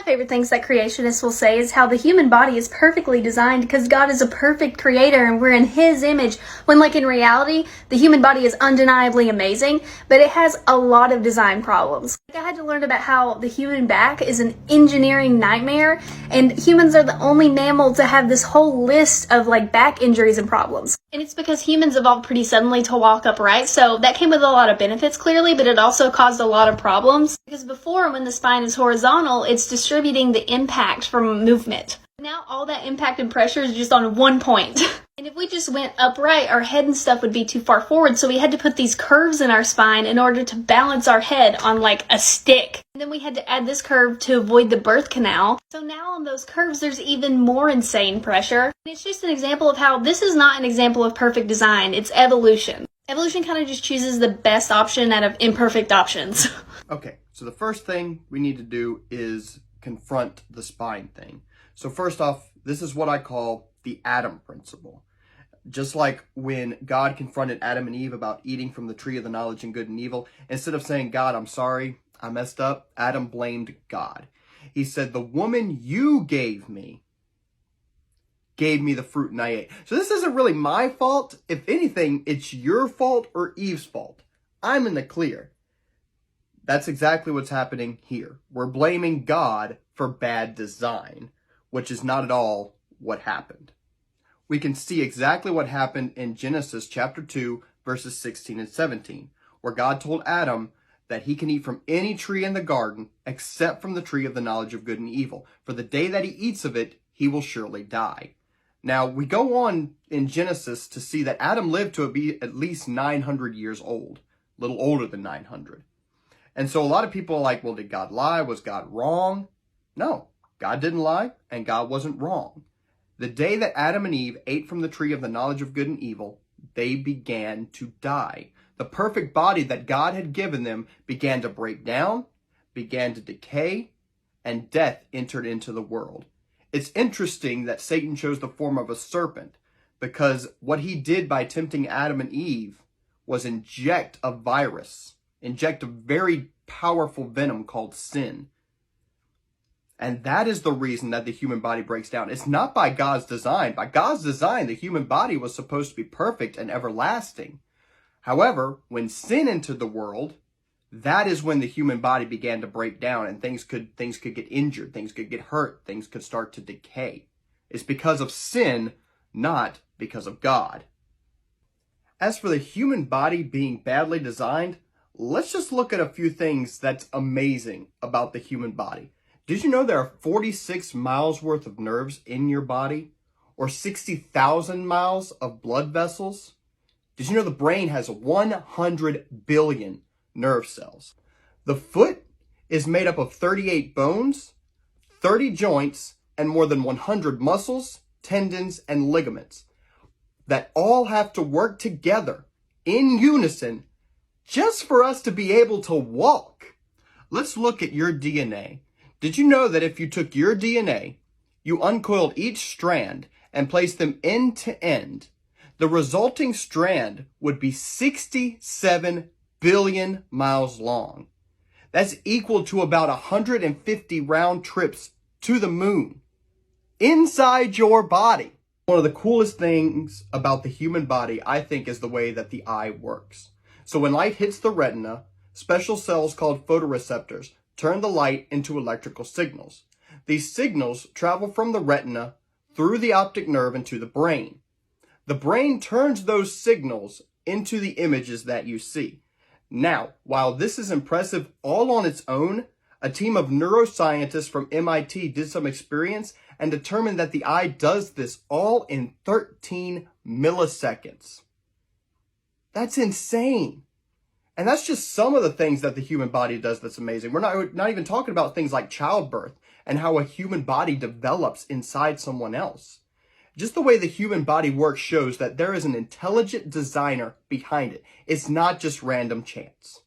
favorite things that creationists will say is how the human body is perfectly designed because God is a perfect creator and we're in His image, when like in reality, the human body is undeniably amazing, but it has a lot of design problems. Like I had to learn about how the human back is an engineering nightmare, and humans are the only mammal to have this whole list of like back injuries and problems. And it's because humans evolved pretty suddenly to walk upright, so that came with a lot of benefits clearly, but it also caused a lot of problems. Because before, when the spine is horizontal, it's distributing the impact from movement. Now all that impact and pressure is just on one point. And if we just went upright, our head and stuff would be too far forward, so we had to put these curves in our spine in order to balance our head on like a stick. And then we had to add this curve to avoid the birth canal. So now on those curves, there's even more insane pressure. And it's just an example of how this is not an example of perfect design, it's evolution. Evolution kind of just chooses the best option out of imperfect options. Okay, so the first thing we need to do is confront the spine thing. So first off, this is what I call the Adam principle. Just like when God confronted Adam and Eve about eating from the tree of the knowledge of good and evil, instead of saying, God, I'm sorry, I messed up, Adam blamed God. He said, the woman you gave me the fruit and I ate. So this isn't really my fault. If anything, it's your fault or Eve's fault. I'm in the clear. That's exactly what's happening here. We're blaming God for bad design, which is not at all what happened. We can see exactly what happened in Genesis chapter 2, verses 16 and 17, where God told Adam that he can eat from any tree in the garden except from the tree of the knowledge of good and evil. For the day that he eats of it, he will surely die. Now, we go on in Genesis to see that Adam lived to be at least 900 years old, a little older than 900. And so a lot of people are like, well, did God lie? Was God wrong? No, God didn't lie and God wasn't wrong. The day that Adam and Eve ate from the tree of the knowledge of good and evil, they began to die. The perfect body that God had given them began to break down, began to decay, and death entered into the world. It's interesting that Satan chose the form of a serpent, because what he did by tempting Adam and Eve was inject a virus, inject a very powerful venom called sin. And that is the reason that the human body breaks down. It's not by God's design. By God's design, the human body was supposed to be perfect and everlasting. However, when sin entered the world, that is when the human body began to break down and things could get injured, things could get hurt, things could start to decay. It's because of sin, not because of God. As for the human body being badly designed, let's just look at a few things that's amazing about the human body. Did you know there are 46 miles worth of nerves in your body? Or 60,000 miles of blood vessels? Did you know the brain has 100 billion nerve cells? The foot is made up of 38 bones, 30 joints, and more than 100 muscles, tendons, and ligaments that all have to work together in unison just for us to be able to walk. Let's look at your DNA. Did you know that if you took your DNA, you uncoiled each strand and placed them end to end, the resulting strand would be 67 billion miles long. That's equal to about 150 round trips to the moon inside your body. One of the coolest things about the human body, I think, is the way that the eye works. So when light hits the retina, special cells called photoreceptors turn the light into electrical signals. These signals travel from the retina through the optic nerve into the brain. The brain turns those signals into the images that you see. Now, while this is impressive all on its own, a team of neuroscientists from MIT did some experiments and determined that the eye does this all in 13 milliseconds. That's insane. And that's just some of the things that the human body does that's amazing. We're not even talking about things like childbirth and how a human body develops inside someone else. Just the way the human body works shows that there is an intelligent designer behind it. It's not just random chance.